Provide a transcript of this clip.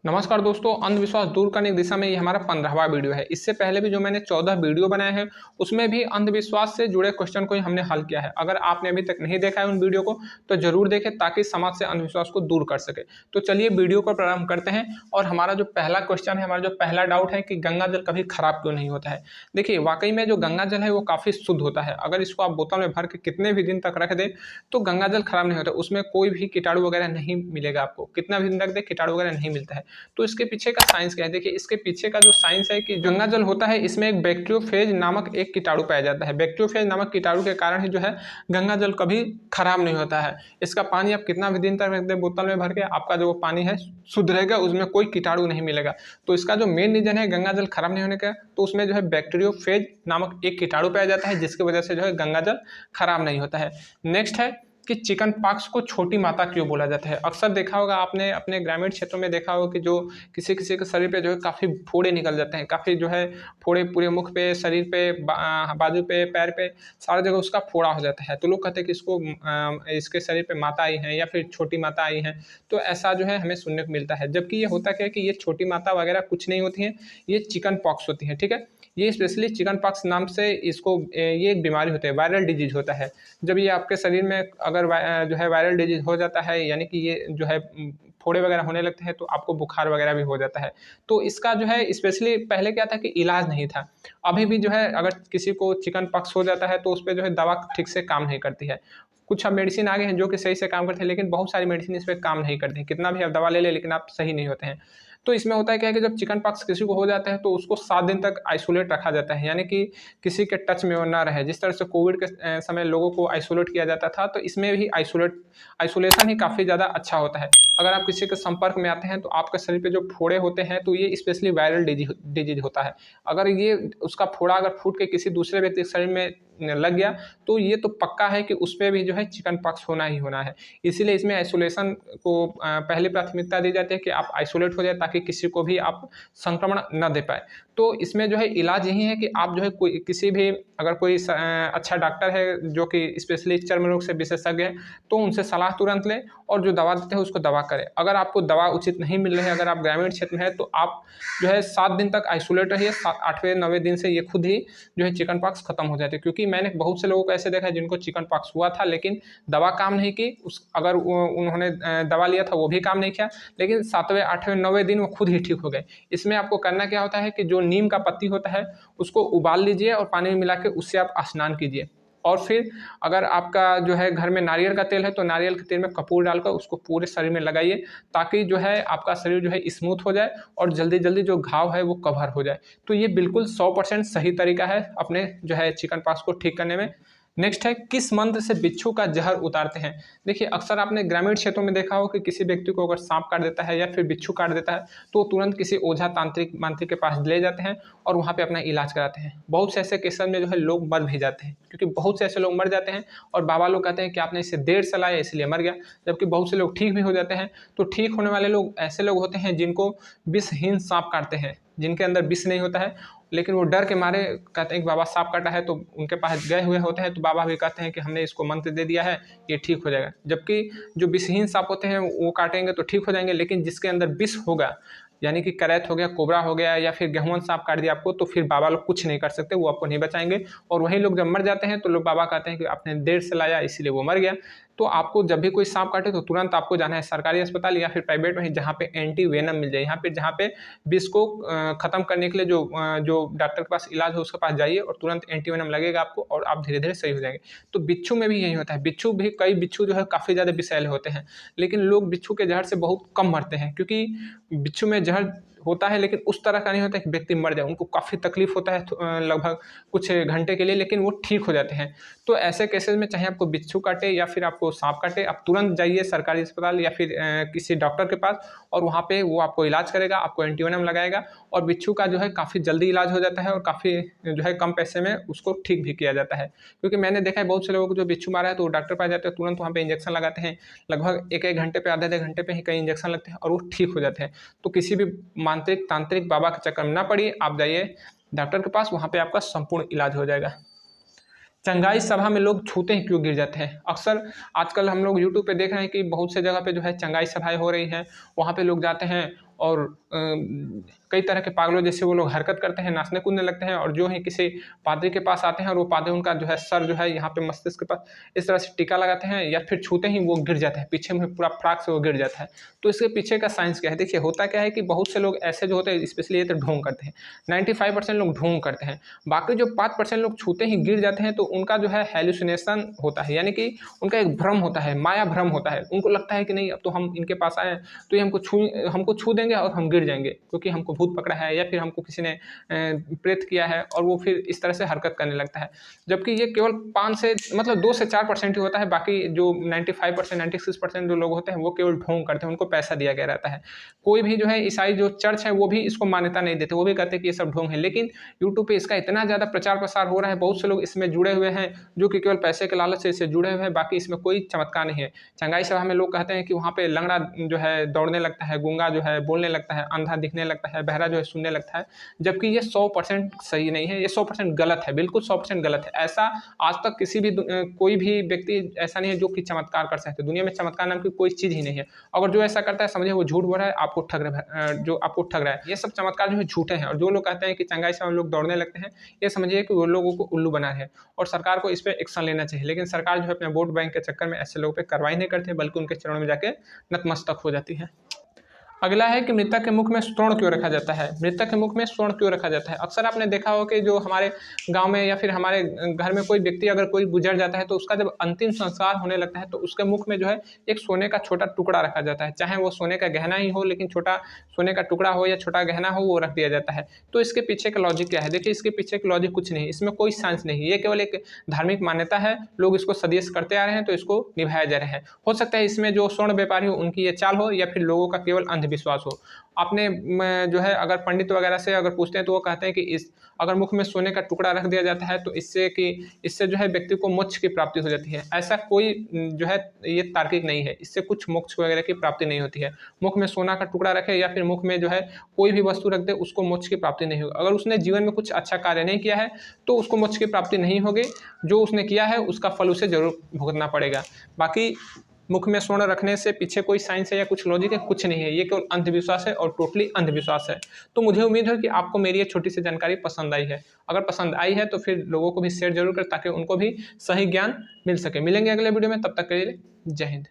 नमस्कार दोस्तों, अंधविश्वास दूर करने की दिशा में ये हमारा 15वां वीडियो है। इससे पहले भी जो मैंने 14 वीडियो बनाए हैं, उसमें भी अंधविश्वास से जुड़े क्वेश्चन को ही हमने हल किया है। अगर आपने अभी तक नहीं देखा है उन वीडियो को, तो जरूर देखें ताकि समाज से अंधविश्वास को दूर कर सके। तो चलिए वीडियो को प्रारंभ करते हैं। और हमारा जो पहला क्वेश्चन है, हमारा जो पहला डाउट है कि गंगा जल कभी खराब क्यों नहीं होता है। देखिए, वाकई में जो गंगा जल है वो काफ़ी शुद्ध होता है। अगर इसको आप बोतल में भर के कितने भी दिन तक रख दें, तो गंगा जल खराब नहीं होता। उसमें कोई भी कीटाणु वगैरह नहीं मिलेगा आपको। कितना भी दिन रख दे, कीटाणु वगैरह नहीं मिलता है। तो इसके पीछे का साइंस क्या है? देखिए, इसके पीछे का जो साइंस है कि गंगा जल होता है, इसमें एक बैक्टीरियोफेज नामक एक कीटाणु पाया जाता है। बैक्टीरियोफेज नामक कीटाणु के कारण ही जो है गंगा जल कभी खराब नहीं होता है। इसका पानी आप कितना भी दिन तक रख दें बोतल में भर के, आपका जो पानी है शुद्ध रहेगा, उसमें कोई कीटाणु नहीं मिलेगा। तो इसका जो मेन रीजन है गंगा जल खराब नहीं होने का, तो उसमें जो है बैक्टीरियोफेज नामक एक कीटाणु पाया जाता है, जिसकी वजह से जो है गंगा जल खराब नहीं होता है। नेक्स्ट है कि चिकन पॉक्स को छोटी माता क्यों बोला जाता है। अक्सर देखा होगा आपने, अपने ग्रामीण क्षेत्रों में देखा होगा कि जो किसी किसी के शरीर पे जो है काफ़ी फोड़े निकल जाते हैं, काफ़ी जो है फोड़े पूरे मुख पे, शरीर पे, बाजू पे, पैर पे, सारी जगह उसका फोड़ा हो जाता है। तो लोग कहते हैं कि इसको इसके शरीर पे माता आई है या फिर छोटी माता आई है। तो ऐसा जो है हमें सुनने को मिलता है, जबकि ये होता क्या है कि ये छोटी माता वगैरह कुछ नहीं होती हैं, ये चिकन पॉक्स होती है। ठीक है, ये स्पेशली चिकन पॉक्स नाम से इसको ये एक बीमारी होती है, वायरल डिजीज होता है। जब ये आपके शरीर में अगर जो है वायरल डिजीज हो जाता है, यानी कि ये जो है फोड़े वगैरह होने लगते हैं, तो आपको बुखार वगैरह भी हो जाता है। तो इसका जो है स्पेशली पहले क्या था कि इलाज नहीं था। अभी भी जो है अगर किसी को चिकन पॉक्स हो जाता है तो उस पर जो है दवा ठीक से काम नहीं करती है। कुछ अब मेडिसिन आ गए हैं जो कि सही से काम करते हैं, लेकिन बहुत सारी मेडिसिन इस पर काम नहीं करती हैं। कितना भी आप दवा ले लें, लेकिन आप सही नहीं होते हैं। तो इसमें होता है क्या है कि जब चिकन पॉक्स किसी को हो जाता है, तो उसको 7 दिन तक आइसोलेट रखा जाता है, यानी कि किसी के टच में वो ना रहे। जिस तरह से कोविड के समय लोगों को आइसोलेट किया जाता था, तो इसमें भी आइसोलेशन ही काफ़ी ज़्यादा अच्छा होता है। अगर आप किसी के संपर्क में आते हैं, तो आपके शरीर पे जो फोड़े होते हैं, तो ये स्पेशली वायरल डिजीज होता है। अगर ये उसका फोड़ा अगर फूट के किसी दूसरे व्यक्ति के शरीर में लग गया, तो ये तो पक्का है कि उसपे भी जो है चिकन पॉक्स होना ही होना है। इसीलिए इसमें आइसोलेशन को पहली प्राथमिकता दी जाती है कि आप आइसोलेट हो जाए, ताकि किसी को भी आप संक्रमण न दे पाए। तो इसमें जो है इलाज यही है कि आप जो है कोई किसी भी अगर कोई अच्छा डॉक्टर है जो कि स्पेशली चर्म रोग से विशेषज्ञ है, तो उनसे सलाह तुरंत लें और जो दवा देते हैं उसको दवा करें। अगर आपको दवा उचित नहीं मिल रही है, अगर आप ग्रामीण क्षेत्र में है, तो आप जो है 7 दिन तक आइसोलेट रहिए। 8वें 9वें दिन से ये खुद ही जो है चिकन पॉक्स खत्म हो जाती है। क्योंकि मैंने बहुत से लोगों को ऐसे देखा है जिनको चिकन पॉक्स हुआ था, लेकिन दवा काम नहीं की। अगर उन्होंने दवा लिया था वो भी काम नहीं किया, लेकिन 7वें 8वें 9वें दिन वो खुद ही ठीक हो गए। इसमें आपको करना क्या होता है कि जो नीम का पत्ती होता है उसको उबाल लीजिए और पानी में मिला के उससे आप स्नान कीजिए। और फिर अगर आपका जो है घर में नारियल का तेल है, तो नारियल के तेल में कपूर डालकर उसको पूरे शरीर में लगाइए, ताकि जो है आपका शरीर जो है स्मूथ हो जाए और जल्दी जल्दी जो घाव है वो कवर हो जाए। तो ये बिल्कुल 100% सही तरीका है अपने जो है चिकन पॉक्स को ठीक करने में। नेक्स्ट है, किस मंत्र से बिच्छू का जहर उतारते हैं। देखिए, अक्सर आपने ग्रामीण क्षेत्रों में देखा हो कि किसी व्यक्ति को अगर सांप काट देता है या फिर बिच्छू काट देता है, तो तुरंत किसी ओझा तांत्रिक मांत्रिक के पास ले जाते हैं और वहाँ पे अपना इलाज कराते हैं। बहुत से ऐसे केसेस में जो है लोग मर भी जाते हैं, क्योंकि बहुत से ऐसे लोग मर जाते हैं और बाबा लोग कहते हैं कि आपने इसे देर से लाया इसलिए मर गया। जबकि बहुत से लोग ठीक भी हो जाते हैं। तो ठीक होने वाले लोग ऐसे लोग होते हैं जिनको विषहीन सांप काटते हैं, जिनके अंदर विष नहीं होता है, लेकिन वो डर के मारे कहते हैं कि बाबा सांप काटा है, तो उनके पास गए हुए होते हैं। तो बाबा भी कहते हैं कि हमने इसको मंत्र दे दिया है, ये ठीक हो जाएगा। जबकि जो विषहीन सांप होते हैं वो काटेंगे तो ठीक हो जाएंगे, लेकिन जिसके अंदर विष होगा, यानी कि करैत हो गया, कोबरा हो गया या फिर गेहुअन सांप काट दिया आपको, तो फिर बाबा लोग कुछ नहीं कर सकते, वो आपको नहीं बचाएंगे। और वही लोग जब मर जाते हैं तो लोग बाबा कहते हैं कि आपने देर से लाया इसलिए वो मर गया। तो आपको जब भी कोई सांप काटे तो तुरंत आपको जाना है सरकारी अस्पताल या फिर प्राइवेट में, जहाँ पे एंटी वेनम मिल जाए। यहाँ पे जहाँ पे विष को खत्म करने के लिए जो डॉक्टर के पास इलाज हो उसके पास जाइए और तुरंत एंटी वेनम लगेगा आपको और आप धीरे धीरे सही हो जाएंगे। तो बिच्छू में भी यही होता है। बिच्छू भी, कई बिच्छू जो है काफ़ी ज़्यादा विषैले होते हैं, लेकिन लोग बिच्छू के जहर से बहुत कम मरते हैं, क्योंकि बिच्छू में जहर होता है लेकिन उस तरह का नहीं होता कि व्यक्ति मर जाए। उनको काफ़ी तकलीफ होता है लगभग कुछ घंटे के लिए, लेकिन वो ठीक हो जाते हैं। तो ऐसे केसेस में चाहे आपको बिच्छू काटे या फिर आपको सांप काटे, आप तुरंत जाइए सरकारी अस्पताल या फिर किसी डॉक्टर के पास, और वहाँ पे वो आपको इलाज करेगा, आपको एंटीवेनम लगाएगा। और बिच्छू का जो है काफ़ी जल्दी इलाज हो जाता है और काफ़ी जो है कम पैसे में उसको ठीक भी किया जाता है। क्योंकि मैंने देखा है बहुत से लोगों को जो बिच्छू मारा है, तो वो डॉक्टर पास जाते हैं, तुरंत वहाँ पे इंजेक्शन लगाते हैं। लगभग एक एक घंटे पे, आधे आधे घंटे पे ही कई इंजेक्शन लगते हैं और वो ठीक हो जाते हैं। तो किसी भी मांत्रिक तांत्रिक बाबा के चक्कर में ना पड़िए, आप जाइए डॉक्टर के पास, वहाँ पे आपका संपूर्ण इलाज हो जाएगा। चंगाई सभा में लोग छूते ही क्यों गिर जाते हैं। अक्सर आजकल हम लोग यूट्यूब पे देख रहे हैं कि बहुत से जगह पे जो है चंगाई सभाएं हो रही हैं, वहाँ पे लोग जाते हैं और कई तरह के पागलों जैसे वो लोग हरकत करते हैं, नाचने कूदने लगते हैं और जो है किसी पादरी के पास आते हैं और वो पादरी उनका जो है सर जो है यहाँ पे मस्तिष्क के पास इस तरह से टीका लगाते हैं या फिर छूते ही वो गिर जाता है, पीछे में पूरा फटाक से वो गिर जाता है। तो इसके पीछे का साइंस क्या है? देखिए होता क्या है कि बहुत से लोग ऐसे जो होते हैं, स्पेशली ये तो ढोंग करते हैं, 95% लोग ढोंग करते हैं, बाकी जो 5% लोग छूते ही गिर जाते हैं तो उनका जो है हैलुसिनेशन होता है, यानी कि उनका एक भ्रम होता है, माया भ्रम होता है। उनको लगता है कि नहीं अब तो हम इनके पास आए हैं तो ये हमको छू देंगे और हम गिर जाएंगे क्योंकि हमको भूत पकड़ा है या फिर हमको किसी ने प्रेत किया है, और वो फिर इस तरह से हरकत करने लगता है। जबकि ये केवल 5 से मतलब 2 से 4% ही होता है, बाकी जो 95% 96% जो लोग होते हैं वो केवल ढोंग करते हैं, उनको पैसा दिया गया रहता है। कोई भी जो है ईसाई जो चर्च है वो भी इसको मान्यता नहीं देते, वो भी कहते हैं कि ये सब ढोंग है। लेकिन यूट्यूब पे इसका इतना ज़्यादा प्रचार प्रसार हो रहा है, बहुत से लोग इसमें जुड़े हुए हैं जो कि केवल पैसे के लालच से इससे जुड़े हुए हैं, बाकी इसमें कोई चमत्कार नहीं है। चंगाई सभा में लोग कहते हैं कि वहाँ पे लंगड़ा जो है दौड़ने लगता है, गूंगा जो है बोलने लगता है, अंधा दिखने लगता है, बहरा जो है सुनने लगता है, जबकि ये 100% सही नहीं है, ये 100% गलत है, बिल्कुल 100% गलत है। ऐसा आज तक किसी भी कोई भी व्यक्ति ऐसा नहीं है जो कि चमत्कार कर सकते। दुनिया में चमत्कार नाम की कोई चीज़ ही नहीं है। अगर जो ऐसा करता है समझिए वो झूठ बोल रहा है, आपको ठग रहा है, जो आपको ठग रहा है। ये सब चमत्कार जो है झूठे हैं, और जो लोग कहते हैं कि चंगाई से हम लोग दौड़ने लगते हैं, ये समझिए कि वो लोगों को उल्लू बना है, और सरकार को इस पर एक्शन लेना चाहिए। लेकिन सरकार जो है अपने वोट बैंक के चक्कर में ऐसे लोगों पर कार्रवाई नहीं करती, बल्कि उनके चरणों में जाके नतमस्तक हो जाती है। अगला है कि मृतक के मुख में स्वर्ण क्यों रखा जाता है? मृतक के मुख में स्वर्ण क्यों रखा जाता है? अक्सर आपने देखा हो कि जो हमारे गांव में या फिर हमारे घर में कोई व्यक्ति अगर कोई गुजर जाता है तो उसका जब अंतिम संस्कार होने लगता है तो उसके मुख में जो है एक सोने का छोटा टुकड़ा रखा जाता है, चाहे वो सोने का गहना ही हो, लेकिन छोटा सोने का टुकड़ा हो या छोटा गहना हो वो रख दिया जाता है। तो इसके पीछे का लॉजिक क्या है? देखिए इसके पीछे का लॉजिक कुछ नहीं, इसमें कोई साइंस नहीं, ये केवल एक धार्मिक मान्यता है। लोग इसको सदियों से करते आ रहे हैं तो इसको निभाया जा रहा है। हो सकता है इसमें जो स्वर्ण व्यापारी हो उनकी ये चाल हो, या फिर लोगों का केवल अंधविश्वास हो। आपने जो है अगर पंडित वगैरह से अगर पूछते हैं तो वो कहते हैं कि इस अगर मुख में सोने का टुकड़ा रख दिया जाता है तो इससे जो है व्यक्ति को मोक्ष की प्राप्ति हो जाती है। ऐसा कोई जो है ये तार्किक नहीं है, इससे कुछ मोक्ष वगैरह की प्राप्ति नहीं होती है। मुख में सोना का टुकड़ा रखे या फिर मुख में जो है कोई भी वस्तु रख दे, उसको मोक्ष की प्राप्ति नहीं होगी। अगर उसने जीवन में कुछ अच्छा कार्य नहीं किया है तो उसको मोक्ष की प्राप्ति नहीं होगी, जो उसने किया है उसका फल उसे जरूर भुगतना पड़ेगा। बाकी मुख में स्वर्ण रखने से पीछे कोई साइंस है या कुछ लॉजिक है? कुछ नहीं है, ये केवल अंधविश्वास है और टोटली अंधविश्वास है। तो मुझे उम्मीद है कि आपको मेरी ये छोटी सी जानकारी पसंद आई है। अगर पसंद आई है तो फिर लोगों को भी शेयर जरूर करें ताकि उनको भी सही ज्ञान मिल सके। मिलेंगे अगले वीडियो में, तब तक के लिए जय हिंद।